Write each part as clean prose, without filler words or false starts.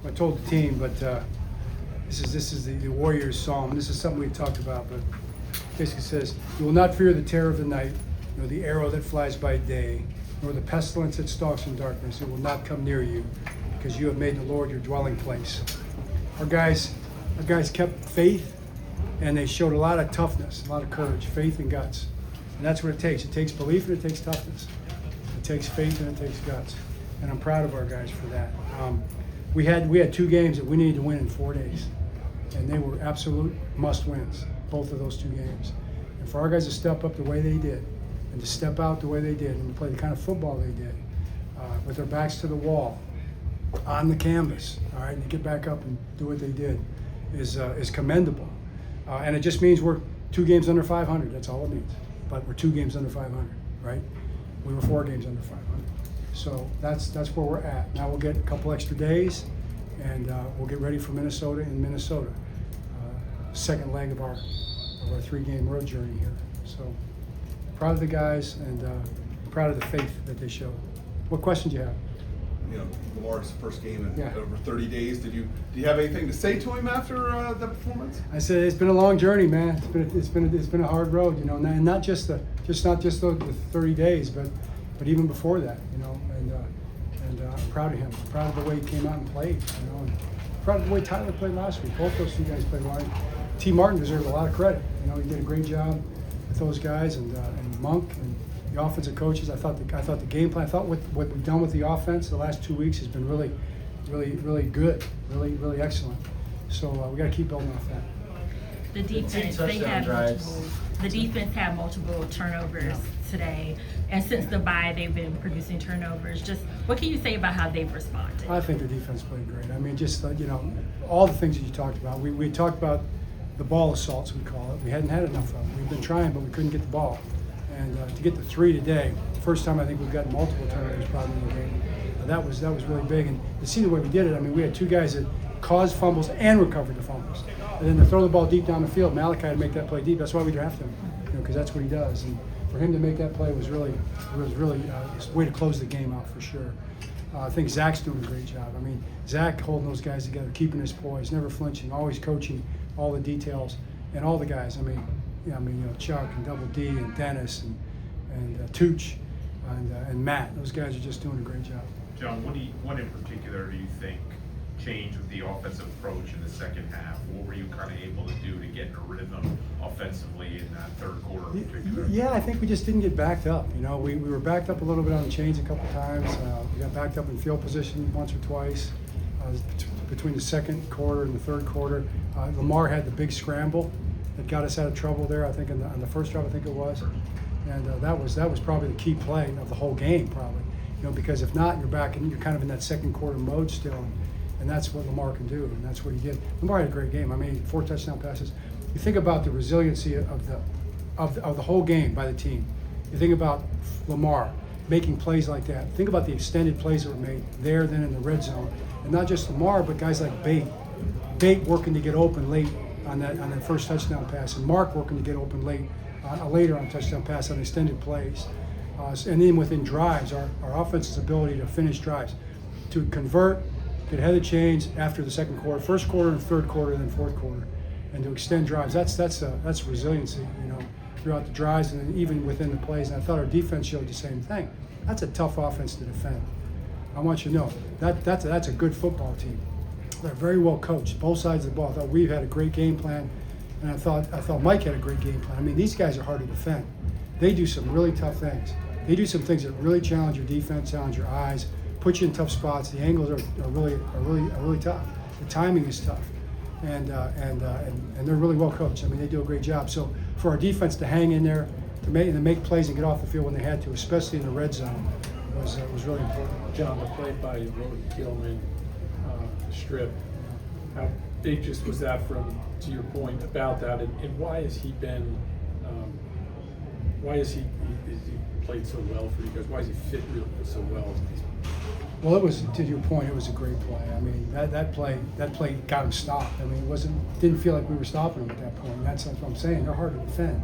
I told the team, but this is the Warriors Psalm. This is something we talked about, but basically says, "You will not fear the terror of the night, nor the arrow that flies by day, nor the pestilence that stalks in darkness. It will not come near you, because you have made the Lord your dwelling place." Our guys kept faith, and they showed a lot of toughness, a lot of courage, faith and guts. And that's what it takes. It takes belief and it takes toughness. It takes faith and it takes guts. And I'm proud of our guys for that. We had 2 games that we needed to win in 4 days. And they were absolute must-wins, both of those 2 games. And for our guys to step up the way they did, and to step out the way they did, and to play the kind of football they did, with their backs to the wall, on the canvas, all right, and to get back up and do what they did is commendable. And it just means we're 2 games under 500. That's all it means. But we're 2 games under 500, right? We were 4 games under 500. So that's where we're at. Now we'll get a couple extra days, and we'll get ready for Minnesota in Minnesota. Second leg of our 3-game road journey here. So proud of the guys, and proud of the faith that they showed. What questions do you have? You know, Lamar's first game in Yeah. over 30 days. Do you have anything to say to him after the performance? I said it's been a long journey, man. It's been a hard road, you know, and not just the 30 days, but even before that, you know. And I'm proud of him. I'm proud of the way he came out and played, you know. And proud of the way Tyler played last week. Both those 2 guys played well. T. Martin deserves a lot of credit. You know, he did a great job with those guys, and Monk and the offensive coaches. I thought the game plan. I thought what we've done with the offense the last 2 weeks has been really good, really excellent. So we got to keep building off that. The defense, the defense had multiple turnovers today, and since the bye, they've been producing turnovers. Just what can you say about how they've responded? I think the defense played great. I mean, just you know, all the things that you talked about. We talked about the ball assaults, we call it. We hadn't had enough of them. We've been trying, but we couldn't get the ball. And to get the 3 today, first time I think we've gotten multiple turnovers probably in the game. That was really big. And to see the way we did it, I mean, we had 2 guys that caused fumbles and recovered the fumbles. And then to throw the ball deep down the field, Malachi to make that play deep. That's why we drafted him, you know, because that's what he does. And for him to make that play was really a way to close the game out for sure. I think Zach's doing a great job. I mean, Zach holding those guys together, keeping his poise, never flinching, always coaching all the details, and all the guys. I mean, you know, Chuck and Double D and Dennis and Tooch and Matt. Those guys are just doing a great job. John, what in particular do you think changed with the offensive approach in the second half? What were you kind of able to do to get in a rhythm offensively in that third quarter in particular? Yeah, I think we just didn't get backed up. You know, we were backed up a little bit on the chains a couple times. We got backed up in field position once or twice between the second quarter and the third quarter. Lamar had the big scramble that got us out of trouble there, I think, on the first drive, I think it was. And that was probably the key play of the whole game, probably. You know, because if not, you're back and you're kind of in that second quarter mode still. And that's what Lamar can do, and that's what he did. Lamar had a great game. I mean, 4 touchdown passes. You think about the resiliency of the whole game by the team. You think about Lamar making plays like that. Think about the extended plays that were made there, then in the red zone, and not just Lamar, but guys like Bate working to get open late on that first touchdown pass, and Mark working to get open late later on touchdown pass on extended plays, and then within drives, our offense's ability to finish drives, to convert. Get ahead of the chains after the second quarter, first quarter and third quarter, and then fourth quarter, and to extend drives. That's resiliency, you know, throughout the drives and then even within the plays. And I thought our defense showed the same thing. That's a tough offense to defend. I want you to know that's a good football team. They're very well coached, both sides of the ball. I thought we've had a great game plan, and I thought Mike had a great game plan. I mean, these guys are hard to defend. They do some really tough things. They do some things that really challenge your defense, challenge your eyes. Put you in tough spots. The angles are really tough. The timing is tough, and they're really well coached. I mean, they do a great job. So for our defense to hang in there, to make plays and get off the field when they had to, especially in the red zone, was really important. John, the play by Road Gilman strip. How big just was that to your point about that, and why has he been? Why has he played so well for you guys? Why has he fit really so well? Well, it was, to your point, it was a great play. I mean, that play got him stopped. I mean, didn't feel like we were stopping him at that point. That's what I'm saying. They're hard to defend,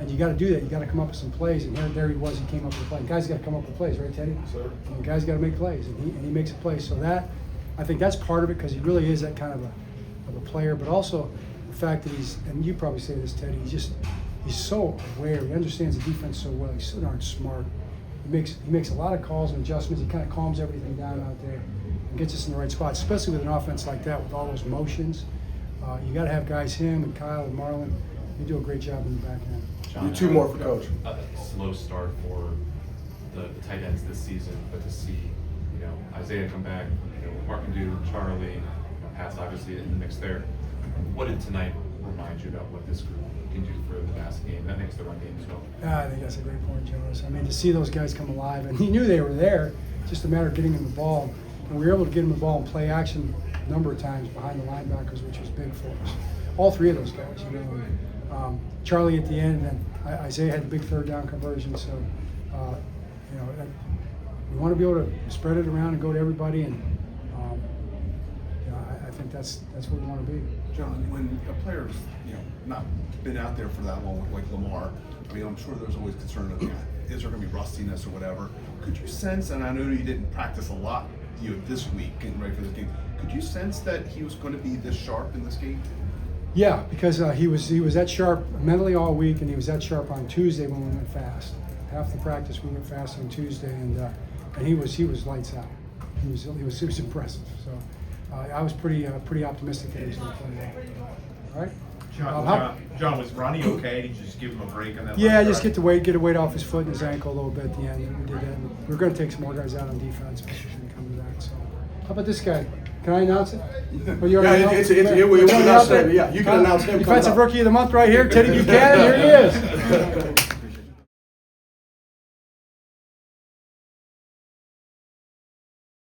and you got to do that. You got to come up with some plays. And there he was. He came up with a play. Guys got to come up with plays, right, Teddy? Sir. And guys got to make plays, and he makes a play. So that I think that's part of it because he really is that kind of a player, but also the fact that and you probably say this, Teddy, he's so aware. He understands the defense so well. He's so darn smart. He makes a lot of calls and adjustments. He kind of calms everything down out there and gets us in the right spot, especially with an offense like that with all those motions. You got to have guys, him and Kyle and Marlon. You do a great job in the back end. John, Two more for Coach. A slow start for the tight ends this season, but to see, Isaiah come back, Martin Dew, Charlie, Pat's obviously in the mix there. What did tonight remind you about what this group can do for the passing game? That makes the run game as well. I think that's a great point, Jonas. I mean, to see those guys come alive, and he knew they were there, just a matter of getting him the ball. And we were able to get him the ball and play action a number of times behind the linebackers, which was big for us. All three of those guys, Charlie at the end, and then Isaiah had the big third down conversion. So, we want to be able to spread it around and go to everybody, and I think that's where we want to be. John, when a player's not been out there for that long, like Lamar, I mean, I'm sure there's always concern of is there going to be rustiness or whatever. Could you sense, and I know you didn't practice a lot, this week getting ready for this game. Could you sense that he was going to be this sharp in this game? Yeah, because he was that sharp mentally all week, and he was that sharp on Tuesday when we went fast. Half the practice we went fast on Tuesday, and he was lights out. He was impressive. So I was pretty optimistic that he was going to play well. All right. John, was Ronnie okay? Did you just give him a break on that? Yeah, last just drive? get a weight off his foot and his ankle a little bit at the end, and we did that. And we're going to take some more guys out on defense, but should come to that. So, how about this guy? Can I announce it? Oh, you already know? We Can I announce it? him. Yeah, you can announce him. Defensive Rookie of the Month right here, Teddy Buchanan. Here he is.